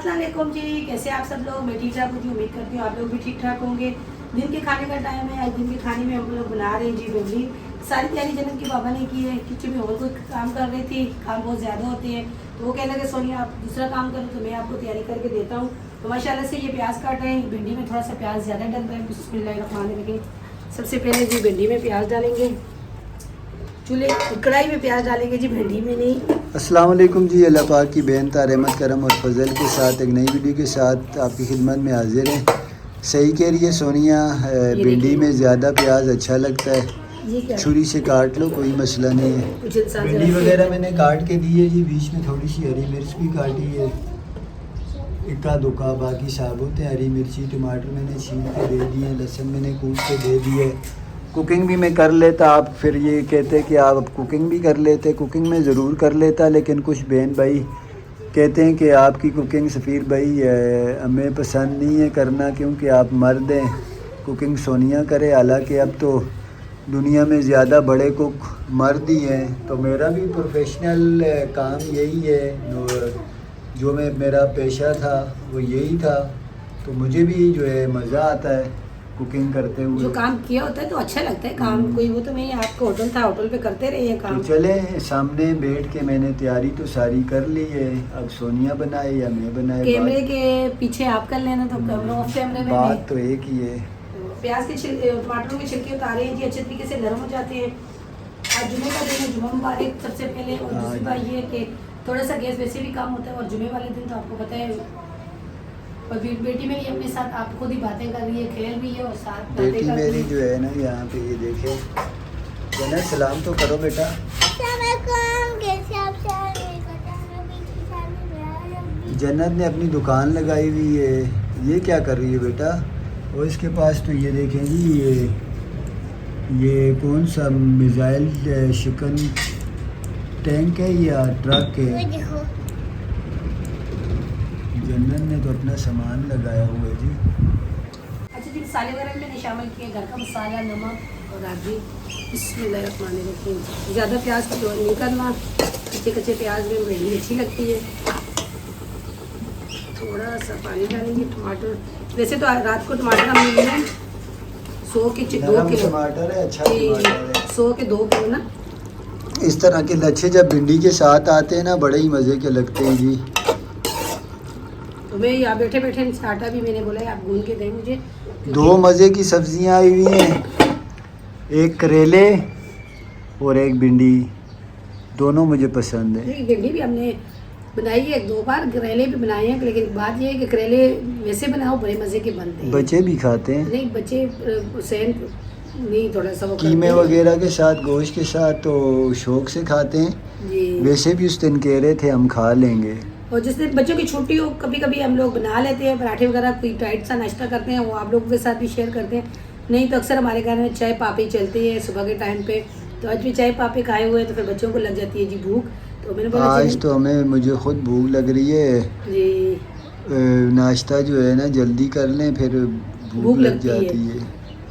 अस्सलामुअलैकुम जी, कैसे आप सब लोग। मैं ठीक ठाक हूँ जी, उम्मीद करती हूँ आप लोग भी ठीक ठाक होंगे। दिन के खाने का टाइम है। आज दिन के खाने में हम लोग बना रहे हैं जी भिंडी। सारी तैयारी जन्नत की बाबा ने की है। किचन में और कोई काम कर रही थी, काम बहुत ज़्यादा होते हैं तो वो कहने लगे सोनिया आप दूसरा काम करो तो मैं आपको तैयारी करके देता हूँ। तो माशाल्लाह से ये प्याज काट रहे हैं। भिंडी में थोड़ा सा प्याज ज़्यादा डल रहा है। बिस्मिल्लाहिर्रहमानिर्रहीम। सबसे पहले जी भिंडी में प्याज डालेंगे, चूल्हे कढ़ाई में प्याज डालेंगे जी, भिंडी में नहीं। अस्सलाम वालेकुम जी। अल्लाह पाक की बेनता रहमत करम और फजल के साथ एक नई वीडियो के साथ आपकी खिदमत में हाजिर हैं। सही कह रही है सोनिया, भिंडी में ज़्यादा प्याज अच्छा लगता है। छुरी से काट लो, कोई मसला नहीं है। भिंडी वगैरह मैंने काट के दी है जी, बीच में थोड़ी सी हरी मिर्च भी काटी है, इक्का दुक्का, बाकी साबुत है। हरी मिर्ची टमाटर मैंने छील के दे दिए, लहसुन मैंने कूट के दे दिए। कुकिंग भी मैं कर लेता, आप फिर ये कहते कि आप कुकिंग भी कर लेते। कुकिंग में ज़रूर कर लेता, लेकिन कुछ बहन भाई कहते हैं कि आपकी कुकिंग सफ़ीर भाई हमें पसंद नहीं है करना, क्योंकि आप मर्द हैं, कुकिंग सोनिया करे। हालांकि अब तो दुनिया में ज़्यादा बड़े कुक मर्द ही हैं। तो मेरा भी प्रोफेशनल काम यही है, जो मेरा पेशा था वो यही था। तो मुझे भी जो है मज़ा आता है कुकिंग करते हुए। जो काम किया होता है तो अच्छा लगता है काम। कोई वो तो नहीं, आपका होटल था, होटल पे करते रहे काम। तो चले सामने बैठ के मैंने तैयारी तो सारी कर ली है। अब सोनिया बनाए या मैं बनाए, कैमरे के पीछे आप कर लेना, तो कैमरा ऑफ कैमरे में बात तो एक ही है। प्याज के टमाटरों के छिलके उतारे हैं जी, अच्छे तरीके से नरम हो जाते हैं। आज जुमे का दिन है, जुम्मा मुबारक सबसे पहले। और दूसरी बात ये है कि थोड़ा सा गैस वैसे भी कम होता है, और जुमे वाले दिन तो आपको पता है। और बेटी मेरी अपने साथ आप खुद ही बातें कर रही है, खेल भी है और साथ बेटी मेरी जो है ना यहाँ पे ये देखे, जन्नत सलाम तो करो बेटा। जन्नत ने अपनी दुकान लगाई हुई है। ये क्या कर रही है बेटा? और इसके पास तो ये देखें जी, ये कौन सा मिसाइल शिकन टैंक है या ट्रक है? जन्नत ने तो अपना सामान लगाया हुआ है जी। अच्छा जी, मसाले वगैरह मैंने शामिल किए, घर का मसाला, नमक और आदि। बिस्मिल्लाहिर्रहमानिर्रहीम। ज़्यादा प्याज का नहीं करना, कच्चे कच्चे प्याज में भिंडी अच्छी लगती है। थोड़ा सा पानी डालेंगे। टमाटर वैसे तो रात को टमाटर हम लिए 100 के 2 किलो टमाटर है, अच्छा टमाटर है। 100 के 2 किलो ना। इस तरह के लच्छे जब भिंडी के साथ आते हैं ना, बड़े ही मज़े के लगते हैं जी। तो मैं यहाँ बैठे बैठे आटा भी मैंने बोला है आप गूंद के दें मुझे। 2 मज़े की सब्जियां आई हुई हैं, एक करेले और एक भिंडी। दोनों मुझे पसंद है। भिंडी भी हमने बनाई है 2 बार, करेले भी बनाए हैं, लेकिन बात ये है कि करेले वैसे बनाओ बड़े मज़े के बनते हैं। बच्चे भी खाते हैं। नहीं, बच्चे सेन नहीं, थोड़ा सा वो कीमे वगैरह के साथ, गोश्त के साथ तो शौक से खाते हैं जी। वैसे भी उस दिन कह रहे थे हम खा लेंगे। और जिस दिन बच्चों की छुट्टी हो, कभी कभी हम लोग बना लेते हैं पराठे वगैरह, कोई टाइट सा नाश्ता करते हैं, वो आप लोगों के साथ भी शेयर करते हैं। नहीं तो अक्सर हमारे घर में चाय पापी चलती है सुबह के टाइम पे। तो आज भी चाय पापी खाए हुए हैं, तो फिर बच्चों को लग जाती है जी भूख। तो मैंने बोला आज तो मुझे खुद भूख लग रही है जी। नाश्ता जो है ना जल्दी कर लें, फिर भूख लग जाती है।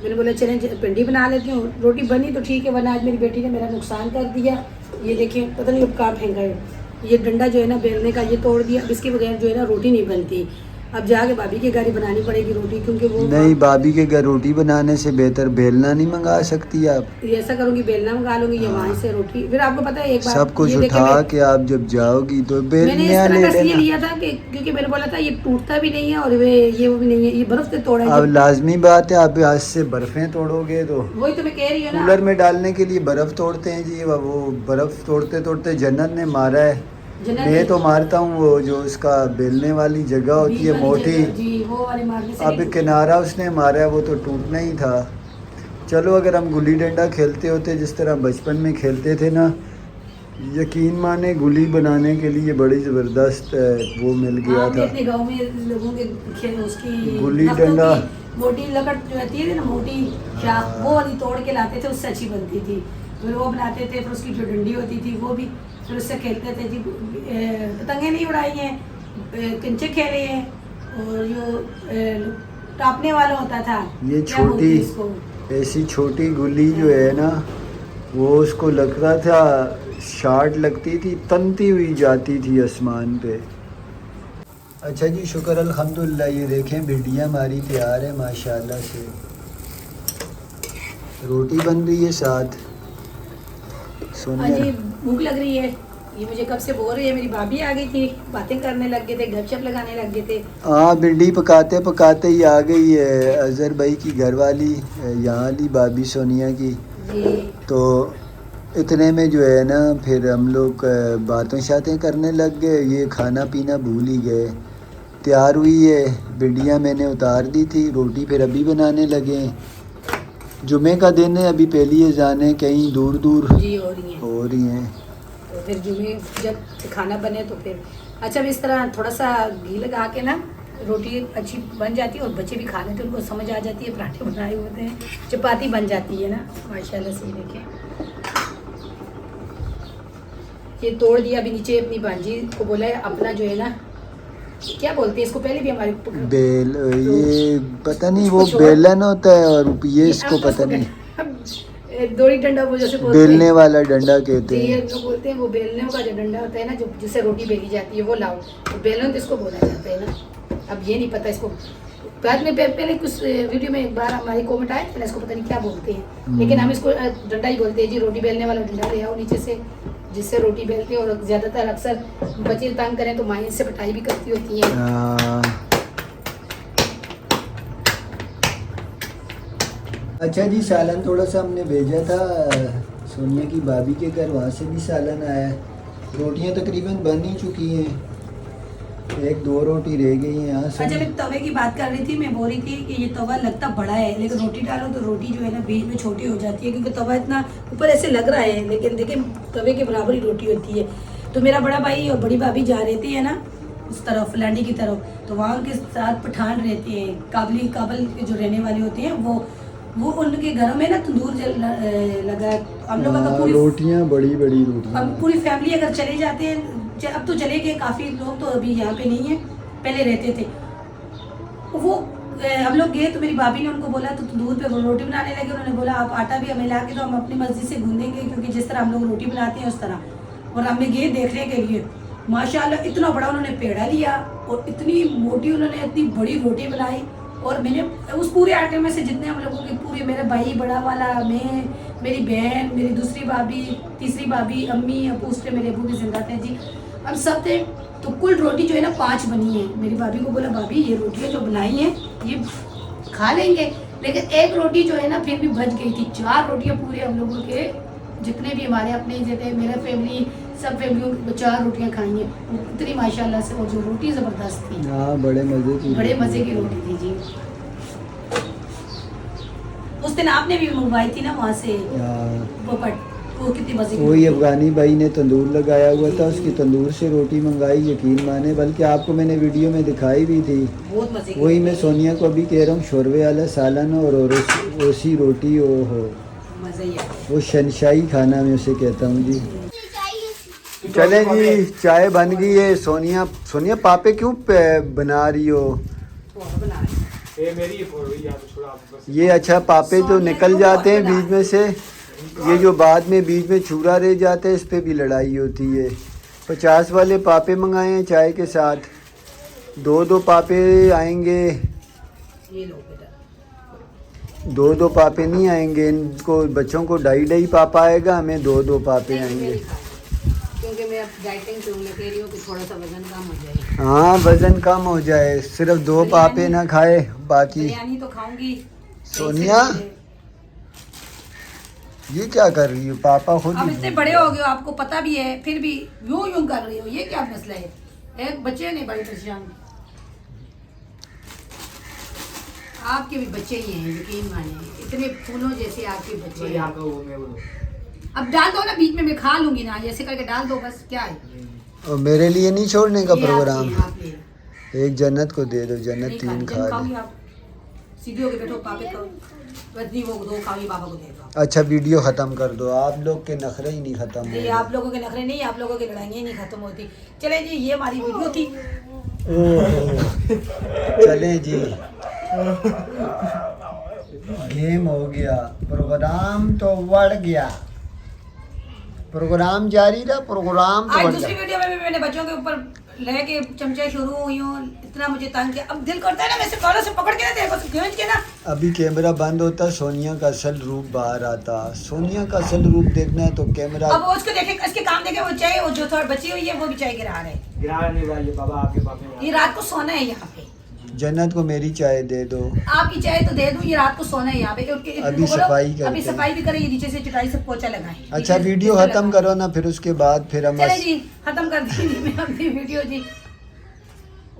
मैंने बोला चलें भिंडी बना लेती हूँ। रोटी बनी तो ठीक है, वरना आज मेरी बेटी ने मेरा नुकसान कर दिया। ये देखिए, पता नहीं अब कहाँ फेंका है। ये डंडा जो है ना बेलने का, ये तोड़ दिया। अब इसके बगैर जो है ना रोटी नहीं बनती। अब जाके भाभी के घर ही बनानी पड़ेगी रोटी, क्योंकि वो नहीं, भाभी के घर रोटी बनाने से बेहतर बेलना नहीं मंगा सकती आप? ऐसा करूँगी, बेलना मंगा लूँगी या वहाँ से रोटी। फिर आपको पता है एक बार सब कुछ उठा के आप जब जाओगी तो बेलना ले लिया था कि क्योंकि मैंने बोला था ये टूटता भी नहीं है और ये वो भी नहीं है, ये बर्फ से तोड़ा है। अब लाजमी बात है, आप आज से बर्फें तोड़ोगे तो वही तो मैं कह रही हूँ ना, कूलर में डालने के लिए बर्फ तोड़ते हैं जी। वो बर्फ तोड़ते तोड़ते जन्नत ने मारा है। मैं तो मारता हूँ वो जो उसका बेलने वाली जगह होती है मोटी जी, वो वाली मारने से अब किनारा उसने मारा है, वो तो टूटना ही था। चलो, अगर हम गुल्ली डंडा खेलते होते जिस तरह बचपन में खेलते थे ना, यकीन माने गुल्ली बनाने के लिए बड़ी ज़बरदस्त वो मिल गया था। अपने गांव में लोगों के उसकी गुल्ली डंडा मोटी लकड़ जो होती है ना, मोटी शाख, वो वाली तोड़ के लाते थे, उससे अच्छी बनती थी। फिर वो बनाते थे, फिर उसकी जो डंडी होती थी वो भी, फिर उससे खेलते थे जी। पतंगे नहीं उड़ाई हैं, कंचे खेले हैं, और जो टापने वाला होता था, ये छोटी ऐसी छोटी गुल्ली जो है ना, वो उसको लग रहा था शार्ट लगती थी, तनती हुई जाती थी आसमान पे। अच्छा जी, शुक्र अल्हम्दुलिल्लाह। ये देखें भिंडियाँ हमारी तैयार है माशाल्लाह से। रोटी बन रही है साथ। हाँ सोनिया जी, भूख लग रही है। ये मुझे कब से बोल रही है। मेरी भाभी आ गई थी, बातें करने लग गए थे, गपशप लगाने लग गए थे। हाँ, भिंडी पकाते पकाते ही आ गई है अजहर भाई की घरवाली, यहाँ ली भाभी सोनिया की। जी तो इतने में जो है ना फिर हम लोग बातें शातें करने लग गए, ये खाना पीना भूल ही गए। तैयार हुई है भिंडियाँ, मैंने उतार दी थी, रोटी फिर अभी बनाने लगे। जुमे का दिन है, अभी पहली अज़ान है, कहीं दूर दूर जी हो रही हैं। तो फिर जुमे जब खाना बने तो फिर अच्छा, अब इस तरह थोड़ा सा घी लगा के ना रोटी अच्छी बन जाती है और बच्चे भी खा लेते हैं, उनको समझ आ जाती है। पराठे बनाए होते हैं, चपाती बन जाती है ना माशाल्लाह से। देखें ये तोड़ दिया अभी नीचे, अपनी भांजी को बोला है अपना जो है ना, क्या बोलते हैं इसको, पहले भी हमारे बेल, तो ये पता नहीं वो कुछ और- बेलन होता है और ये इसको अब तो पता नहीं, दोरी डंडा वो जैसे बोलते बेलने हैं। वाला डंडा कहते जी, ये हैं। लोग बोलते हैं वो बेलने का जो डंडा होता है ना, जो जिससे रोटी बेली जाती है, वो लाओ। तो बेलन तो इसको बोला जाता है ना। अब ये नहीं पता इसको, बाद में पहले कुछ वीडियो में एक बार हमारी कमेंट आए थे ना, इसको पता नहीं क्या बोलते हैं, लेकिन हम इसको डंडा ही बोलते हैं जी। रोटी बेलने वाला डंडा ले आओ नीचे से, जिससे रोटी बेलते हैं। और ज़्यादातर अक्सर बच्चे तंग करें तो माएँ इससे पिटाई भी करती होती हैं। अच्छा जी, सालन थोड़ा सा हमने भेजा था सोनिया की भाभी के घर, वहाँ से भी सालन आया है। रोटियाँ तकरीबन बन ही चुकी हैं, एक दो रोटी रह गई हैं यहाँ से। अच्छा, मैं तवे की बात कर रही थी। मैं बोल रही थी कि ये तवा लगता बड़ा है, लेकिन रोटी डालो तो रोटी जो है ना बीच में छोटी हो जाती है, क्योंकि तवा इतना ऊपर ऐसे लग रहा है, लेकिन देखिए तवे के बराबर ही रोटी होती है। तो मेरा बड़ा भाई और बड़ी भाभी जा रहे थे है ना उस तरफ, लैंडी की तरफ, तो वहाँ उनके साथ पठान रहते हैं, काबल के जो रहने वाले होते हैं, वो उनके घरों में ना तंदूर लगा है। हम लोग का पूरी रोटियाँ बड़ी बड़ी रोटियाँ, हम पूरी फैमिली अगर चले जाते हैं, अब तो चले गए काफ़ी लोग, तो अभी यहाँ पे नहीं है, पहले रहते थे वो। हम लोग गए तो मेरी भाभी ने उनको बोला तो तंदूर पे वो रोटी बनाने लगे। उन्होंने बोला आप आटा भी हमें ला के दो, हम अपनी मर्जी से गूंदेंगे, क्योंकि जिस तरह हम लोग रोटी बनाते हैं उस तरह। और हमने गए देखने के लिए, माशाल्लाह इतना बड़ा उन्होंने पेड़ा लिया और इतनी मोटी उन्होंने इतनी बड़ी रोटी बनाई। और मैंने उस पूरे आटे में से जितने हम लोगों के पूरे, मेरा भाई बड़ा वाला, मैं, मेरी बहन, मेरी दूसरी भाभी, तीसरी भाभी, अम्मी, अबू, उससे मेरे अबू भी जिंदा थे जी, हम सब थे। तो कुल रोटी जो है ना 5 बनी है। मेरी भाभी को बोला भाभी ये रोटियाँ जो बनाई हैं ये खा लेंगे, लेकिन एक रोटी जो है ना फिर भी बच गई थी। 4 रोटियाँ पूरे हम लोगों के, जितने भी हमारे अपने जैसे मेरे फैमिली, सब फैमिलियों को 4 रोटियाँ खाई हैं। इतनी माशाल्लाह से, और जो रोटी ज़बरदस्त थी। हाँ, बड़े मज़े की, बड़े मज़े की रोटी थी जी। उस दिन आपने भी मंगवाई थी ना वहाँ से पोपट, वो कितनी मज़े की वही रोटी। अफगानी भाई ने तंदूर लगाया हुआ था, उसकी तंदूर से रोटी मंगाई, यकीन माने, बल्कि आपको मैंने वीडियो में दिखाई भी थी। बहुत मज़े की वही रोटी मैं थी। सोनिया को अभी कह रहा हूँ, शोरवे वाला सालन और ओसी रोटी, ओ हो, मज़ा ही है। वो शनशाही खाना मैं उसे कहता हूँ जी। चलें जी, चाय बन गई है। सोनिया पापे क्यों बना रही हो पोहा बना रहे हैं। ये? अच्छा, पापे तो निकल जाते हैं बीच में से, ये जो बाद में बीच में छुरा रह जाते हैं, इस पे भी लड़ाई होती है। 50 वाले पापे मंगाए हैं चाय के साथ, 2 पापे आएंगे, ये लो बेटा। 2 पापे नहीं आएंगे, इनको बच्चों को 2.5 पापा आएगा, हमें 2 पापे आएंगे। क्योंकि मैं अब डाइटिंग से हूँ, मैं कह रही हूँ कि थोड़ा सा वजन कम हो जाए। हाँ, वजन कम हो जाए, सिर्फ 2 पापे ना खाए, बाकी। बिरयानी तो खाऊंगी। सोनिया, ये क्या कर रही हो? पापा खुद अब ही इतने बड़े हो गए हो, आपको पता भी है, फिर भी यूं कर रही हो, ये क्या मसला है? एक बच्चे नहीं बड़े परेशान, आपके भी बच्चे ही हैं, यकीन मानिए, इतने फूलों जैसे आपके बच्चे हैं। अब डाल दो ना बीच में, मैं खा लूंगी ना, ऐसे करके डाल दो बस, क्या है? और मेरे लिए नहीं छोड़ने का ये प्रोग्राम? आप ले। एक जन्नत को दे दो, जन्नत नहीं 3 खानी, खा खाओगी ले। आप सीधे होके बैठो, पापे को बदनी वो 2 खाओगी, पापा को दे दो। अच्छा, वीडियो ख़त्म कर दो, आप लोग के नखरे ही नहीं ख़त्म नहीं, होंगे। आप लोगों के नखरे नहीं, आप लोगों की लड़ाइयाँ नहीं खत्म होती। चले जी, ये हमारी वीडियो थी। चलें जी, गेम हो गया, प्रोग्राम तो बढ़ गया, प्रोग्राम जारी रहा, प्रोग्राम तो आज बढ़ दूसरी गया। वीडियो में भी मैंने बच्चों के ऊपर लेके चमचा शुरू हुई हूँ, इतना मुझे तंग किया। अब दिल करता है ना मैं से कॉलर से पकड़ के ना दे बस खींच के ना। अभी कैमरा बंद होता सोनिया का असल रूप बाहर आता। सोनिया का असल रूप देखना है तो कैमरा। अब वो उसको देखे, इसके काम देखे, वो चाय वो जो थोड़ी बची हुई है वो भी चाय गिरा रहे हैं। गिराने वाले बाबा आपके पापा। ये रात को सोना है यहाँ पे। जन्नत को मेरी चाय दे दो। आपकी चाय तो दे दूं, ये रात को सोना है यहाँ पे। अभी सफाई करते अभी सफाई भी करें, ये नीचे से चटाई से पोछा लगाएं। अच्छा वीडियो खत्म करो ना, फिर उसके बाद फिर हम चले जी खत्म कर दी मैं अपनी वीडियो जी।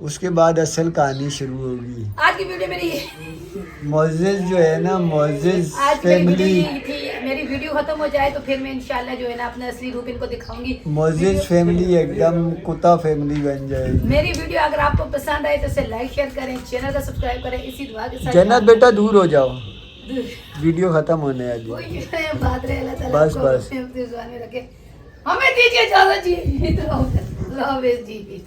उसके बाद असल कहानी शुरू होगी। आज की वीडियो मेरी मोजेज जो है ना, मोजेज आज मेरी वीडियो फैमिली, यही थी। मेरी वीडियो खत्म हो जाए तो फिर मैं इंशाल्लाह जो है ना अपना असली रूप इनको दिखाऊंगी। मोजेज फैमिली एकदम कुत्ता फैमिली बन जाएगी। मेरी वीडियो अगर आपको पसंद आए तो इसे लाइक शेयर करें, चैनल को सब्सक्राइब करें। इसी दुआ के साथ जन्नत बेटा दूर हो जाओ, वीडियो खत्म होने वाली है। कोई बात रहे, अल्लाह ताला बस, आपको बस। अपने जुबान में रखे। हमें दीजिए इजाजत जी। तो हाफिज़ जी।